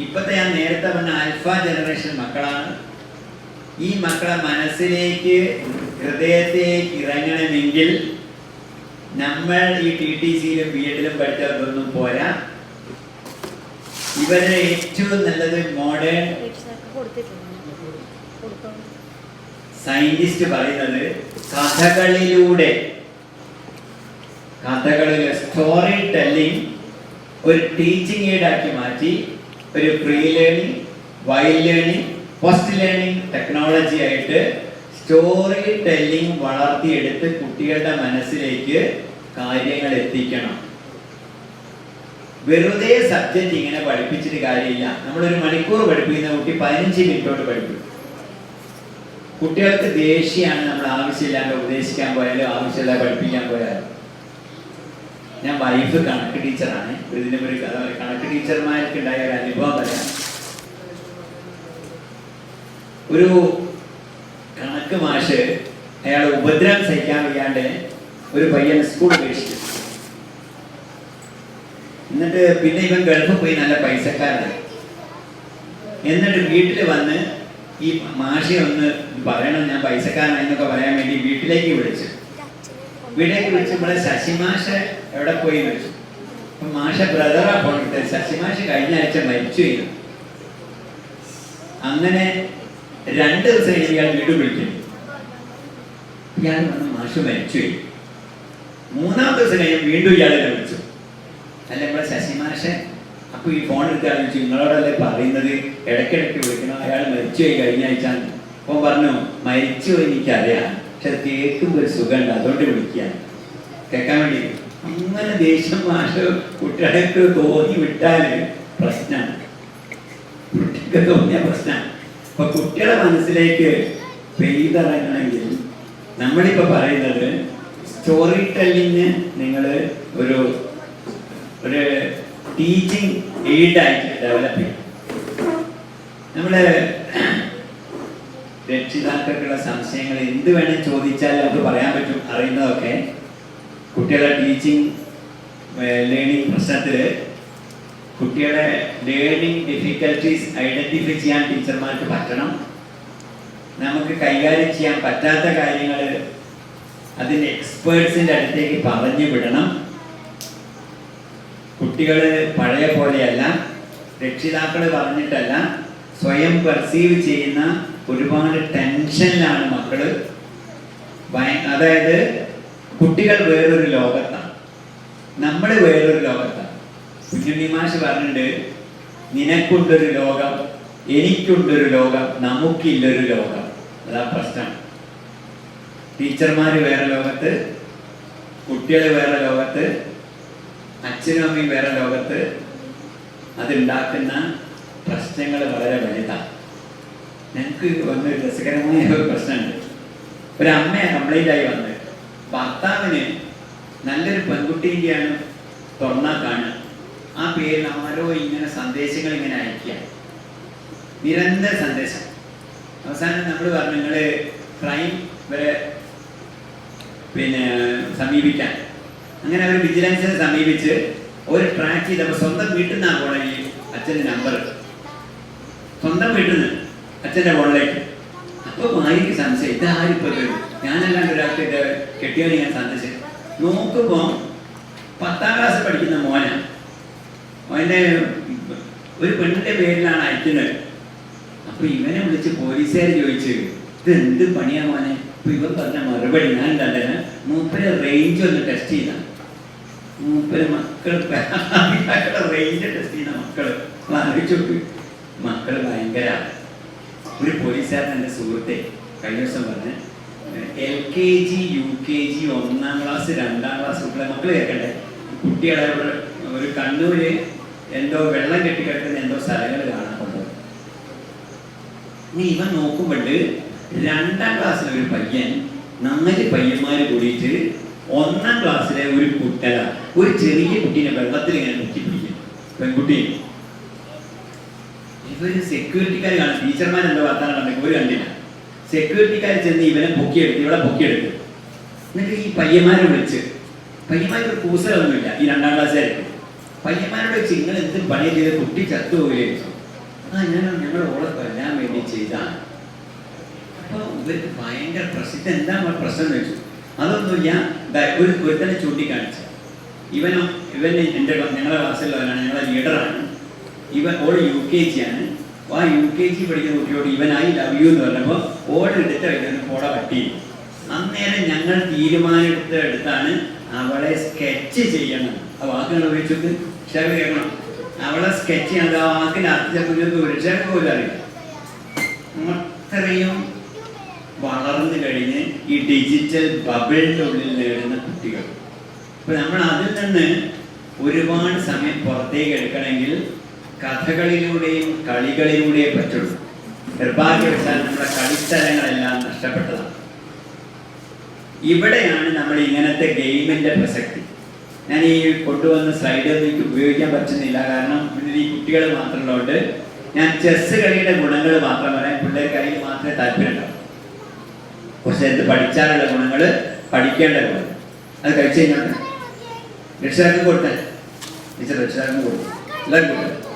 ഇപ്പോഴത്തെ ഞാൻ നേരത്തെ പറഞ്ഞ ആൽഫ ജനറേഷൻ മക്കളാണ്. ഈ മക്കളെ മനസ്സിലേക്ക് ഹൃദയത്തിലേക്ക് ഇറങ്ങണമെങ്കിൽ നമ്മൾ ഈ TTC-യിലും BEd-ലും പഠിച്ചതൊന്നും പോരാ. ഇവരുടെ ഏറ്റവും നല്ലത് മോഡേൺ സയന്റിസ്റ്റ് പറയുന്നത് കഥകളിലൂടെ സ്റ്റോറി ടെല്ലിംഗ് ഒരു ടീച്ചിങ് എയ്ഡാക്കി മാറ്റി ഒരു pre learning, while learning, post learning technology ആയിട്ട് സ്റ്റോറി ടെല്ലിംഗ് വളർത്തിയെടുത്ത് കുട്ടികളുടെ മനസ്സിലേക്ക് കാര്യങ്ങൾ എത്തിക്കണം. വെറുതെ സബ്ജക്റ്റ് ഇങ്ങനെ പഠിപ്പിച്ചിട്ട് കാര്യമില്ല. നമ്മളൊരു മണിക്കൂർ പഠിപ്പിക്കുന്ന കുട്ടി 15 മിനിറ്റോട്ട് പഠിപ്പിക്കും. കുട്ടികൾക്ക് ദേഷ്യമാണ് നമ്മൾ ആവശ്യമില്ലാണ്ട് ഉപദേശിക്കാൻ പോയാലും ആവശ്യമില്ല പഠിപ്പിക്കാൻ പോയാലും. ഞാൻ വൈഫ് കണക്ക് ടീച്ചറാണ്. ഇതിന്റെ ഒരു കഥ പറയും. കണക്ക് ടീച്ചർമാർക്ക് ഉണ്ടായ ഒരു അനുഭവം പറയാം. ഒരു കണക്ക് മാഷ് അയാൾ ഉപദ്രവം സഹിക്കാൻ വയ്യാണ്ട് ഒരു പയ്യൻ സ്കൂൾ ഉപേക്ഷിച്ചു. എന്നിട്ട് പിന്നെ ഇവൻ ഗൾഫിൽ പോയി നല്ല പൈസക്കാരനായി. എന്നിട്ട് വീട്ടിൽ വന്ന് ഈ മാഷെ ഒന്ന് പറയണം ഞാൻ പൈസക്കാരനായി എന്നൊക്കെ പറയാൻ വേണ്ടി വീട്ടിലേക്ക് വിളിച്ചു. നമ്മളെ ശശിമാഷ എവിടെ പോയി വെച്ചു. അപ്പൊ മാഷ ബ്രദറാ പോയിട്ട് ശശിമാഷ് കഴിഞ്ഞ ആഴ്ച മരിച്ചു. അങ്ങനെ 2 ദിവസം ഇയാൾ വീട് വിളിക്കും. ഇയാൾ വന്ന് മാഷ് മരിച്ചു. 3-ാമത്തെ ദിവസം കഴിഞ്ഞ് വീണ്ടും ഇയാളെ വിളിച്ചു. അല്ല നമ്മളെ ശശിമാഷെ, അപ്പൊ ഈ ഫോൺ എടുത്താൽ ചോദിച്ചു നിങ്ങളോടല്ലേ പറയുന്നത് ഇടയ്ക്കിടയ്ക്ക് വിളിക്കണം, അയാൾ മരിച്ചുപോയി കഴിഞ്ഞ ആഴ്ച. അപ്പൊ പറഞ്ഞു മരിച്ചു എനിക്കറിയാം, പക്ഷെ കേൾക്കുമ്പോൾ ഒരു സുഖമുണ്ട്, അതുകൊണ്ട് വിളിക്കുക കേൾക്കാൻ വേണ്ടി. അങ്ങനെ ദേഷ്യം മാഷ് കുട്ടികൾക്ക് തോന്നി വിട്ടാല് പ്രശ്നമാണ്. കുട്ടിക്ക് തോന്നിയ പ്രശ്നമാണ്. അപ്പൊ കുട്ടികളുടെ മനസ്സിലേക്ക് പെയ്തിറങ്ങണമെങ്കിൽ നമ്മളിപ്പോ പറയുന്നത് സ്റ്റോറി ടെല്ലിങ് നിങ്ങൾ ഒരു ടീച്ചിങ് എയ്ഡായിട്ട് ഡെവലപ്പ് ചെയ്യും. നമ്മള് രക്ഷിതാക്കൾക്കുള്ള സംശയങ്ങൾ എന്ത് വേണം ചോദിച്ചാൽ നമുക്ക് പറയാൻ പറ്റും. അറിയുന്നതൊക്കെ കുട്ടികളുടെ ടീച്ചിങ് ലേണിംഗ് പ്രശ്നത്തില് കുട്ടികളുടെ ലേണിംഗ് ഡിഫിക്കൽട്ടീസ് ഐഡന്റിഫൈ ചെയ്യാൻ ടീച്ചർമാർക്ക് പറ്റണം. നമുക്ക് കൈകാര്യം ചെയ്യാൻ പറ്റാത്ത കാര്യങ്ങൾ അതിൻ്റെ എക്സ്പേർട്സിൻ്റെ അടുത്തേക്ക് പറഞ്ഞു വിടണം. കുട്ടികൾ പഴയ പോലെയല്ല, രക്ഷിതാക്കൾ പറഞ്ഞിട്ടല്ല, സ്വയം പെർസീവ് ചെയ്യുന്ന ഒരുപാട് ടെൻഷനിലാണ് മക്കള്. അതായത് കുട്ടികൾ വേറൊരു ലോകത്താണ്, നമ്മൾ വേറൊരു ലോകത്താണ്. കുഞ്ഞുണ്ണി മാഷ് പറഞ്ഞിട്ടുണ്ട്, നിനക്കുണ്ടൊരു ലോകം, എനിക്കുണ്ടൊരു ലോകം, നമുക്കില്ലൊരു ലോകം. അതാ പ്രശ്നം. ടീച്ചർമാർ വേറെ ലോകത്ത്, കുട്ടികൾ വേറെ ലോകത്ത്, അച്ഛനും അമ്മയും വേറെ ലോകത്ത്. അതുണ്ടാക്കുന്ന പ്രശ്നങ്ങൾ വളരെ വലുതാണ്. ഞങ്ങൾക്ക് വന്നൊരു രസകരമായ ഒരു പ്രശ്നമുണ്ട്. ഒരമ്മ കംപ്ലൈൻ്റ് ആയി വന്നത് ഭർത്താവിന് നല്ലൊരു പെൺകുട്ടീൻ്റെയാണ് തുറന്നാൽ കാണുക. ആ പേരിൽ ആരോ ഇങ്ങനെ സന്ദേശങ്ങൾ ഇങ്ങനെ അയക്കുക, നിരന്തര സന്ദേശം. അവസാനം നമ്മൾ പറഞ്ഞു നിങ്ങൾ ക്രൈം വരെ സമീപിക്കാൻ. അങ്ങനെ അവർ വിജിലൻസിനെ സമീപിച്ച് ഒരു ട്രാക്ക് ചെയ്തപ്പോൾ സ്വന്തം വീട്ടിൽ നിന്നാണ് പോണ ഈ അച്ഛൻ്റെ നമ്പർ, സ്വന്തം വീട്ടിൽ നിന്ന് അച്ഛൻ്റെ ഫോണിലേക്ക്. അപ്പോൾ ഭാര്യയ്ക്ക് സംശയം, ഇതാരിപ്പോൾ ഞാനല്ലാണ്ട് ഒരാൾക്ക് ഇത് കെട്ടിയോനെ ഞാൻ സന്ദേശം. നോക്കുമ്പോൾ 10ാം ക്ലാസ് പഠിക്കുന്ന മോനാണ്. അവൻ്റെ ഒരു പെണ്ണിൻ്റെ പേരിലാണ് അയക്കുന്നത്. അപ്പോൾ ഇവനെ വിളിച്ച് പോലീസുകാർ ചോദിച്ചു ഇത് എന്ത് പണിയാ മോനെ? അപ്പോൾ ഇവൻ പറഞ്ഞ മറുപടി ഞാൻ കണ്ടതിന് മൂപ്പരെ റേഞ്ച് ഒന്ന് ടെസ്റ്റ് ചെയ്ത. മൂപ്പര് മക്കൾ റേഞ്ച് ടെസ്റ്റ് ചെയ്യുന്ന മക്കള് ആലോചിച്ചോക്ക്. മക്കള് ഭയങ്കര. ഒരു പോലീസുകാരൻ എൻ്റെ സുഹൃത്തെ കഴിഞ്ഞ ദിവസം പറഞ്ഞ് LKG UKG 1ാം ക്ലാസ് 2ാം ക്ലാസ് കുട്ടികളെ മക്കള് കേൾക്കണ്ടേ, കുട്ടികളെ ഒരു കണ്ണൂര് എന്തോ വെള്ളം കെട്ടിക്കിടക്കുന്ന എന്തോ സ്ഥലങ്ങൾ കാണാൻ കൊണ്ടു. ഇവൻ നോക്കുമ്പോൾ 2ാം ക്ലാസ്സിലെ ഒരു പയ്യൻ 4 പയ്യന്മാര് കൂടിയിട്ട് 1ാം ക്ലാസ്സിലെ ഒരു കുട്ടല ഒരു ചെറിയ കുട്ടീനെ വെള്ളത്തിൽ ഇങ്ങനെ മുക്കിപ്പിടിക്കും, പെൺകുട്ടി. ഇവര് സെക്യൂരിറ്റിക്കാർ കാണും, ടീച്ചർമാരെന്തോ വർത്താനം കണ്ടെങ്കിൽ ഒരു കണ്ടില്ല. സെക്യൂരിറ്റിക്കാർ ചെന്ന് ഇവനെ പൊക്കിയെടുത്ത്, ഇവിടെ പൊക്കിയെടുത്ത്. എന്നിട്ട് ഈ പയ്യന്മാരെ വിളിച്ച്, പയ്യന്മാർക്ക് കൂസലൊന്നുമില്ല ഈ 2ാം ക്ലാസ്സുകാർക്ക്. പയ്യന്മാരോട് വെച്ച് നിങ്ങൾ എന്ത് പണി ചെയ്ത് കുട്ടി ചത്തുപോകുകയും ഞങ്ങൾ ഓളെ കൊല്ലാൻ വേണ്ടി ചെയ്താണ്. അപ്പോൾ ഇവർക്ക് ഭയങ്കര പ്രശ്നം. എന്താ പ്രശ്നം എന്ന് വെച്ചു. അതൊന്നുമില്ല. ഒരുത്തനെ ചൂണ്ടിക്കാണിച്ചു. ഇവൻ എൻ്റെ ഞങ്ങളുടെ ക്ലാസ്സിലുള്ളവരാണ്, ഞങ്ങളുടെ ലീഡറാണ്. ഓൾ UKG ആണ്. ആ UKG പഠിക്കുന്ന കുട്ടിയോട് ഇവൻ ഐ ലവ് യു എന്ന് പറഞ്ഞപ്പോൾ ഓൾ എടുത്ത പോടെ പറ്റി. അന്നേരം ഞങ്ങൾ തീരുമാനമെടുത്താണ് അവളെ സ്കെച്ച് ചെയ്യണം. ആ വാക്കുകൾ ഉപയോഗിച്ചിട്ട് ഷെയർ ചെയ്യണം. അവളെ സ്കെച്ച് ചെയ്യണത് ആ വാക്കിൻ്റെ അർത്ഥം ഒരു ഷെയർ പോലും അറിയില്ല. അത്രയും വളർന്നു കഴിഞ്ഞ് ഈ ഡിജിറ്റൽ ബബിളിൻ്റെ ഉള്ളിൽ നേടുന്ന കുട്ടികൾ. ഇപ്പം നമ്മൾ അതിൽ നിന്ന് ഒരുപാട് സമയം പുറത്തേക്ക് എടുക്കണമെങ്കിൽ കഥകളിലൂടെയും കളികളിലൂടെയും പറ്റുള്ളൂ. നിർഭാഗ്യവശാൽ നമ്മുടെ കളിസ്ഥലങ്ങളെല്ലാം നഷ്ടപ്പെട്ടതാണ്. ഇവിടെയാണ് നമ്മൾ ഇങ്ങനത്തെ ഗെയിമിൻ്റെ പ്രസക്തി. ഞാൻ ഈ കൊണ്ടുവന്ന സ്ലൈഡൊന്നും എനിക്ക് ഉപയോഗിക്കാൻ പറ്റുന്നില്ല, കാരണം ഇതിൽ ഈ കുട്ടികൾ മാത്രമുള്ളതുകൊണ്ട് ഞാൻ ചെസ്സ് കളിയുടെ ഗുണങ്ങൾ മാത്രം പറയാം. പിള്ളേർക്ക് അതിൽ മാത്രമേ താല്പര്യമുണ്ടാവും. കുറച്ച് നേരത്ത് പഠിച്ചാലുള്ള ഗുണങ്ങൾ, പഠിക്കേണ്ട ഗുണം അത് കഴിച്ചു കഴിഞ്ഞാൽ രക്ഷിതാക്കൾക്ക് കൊടുത്താൽ ടീച്ചർ രക്ഷിതാക്കൾക്ക് കൊടുക്കും, എല്ലാവർക്കും കൊടുക്കും.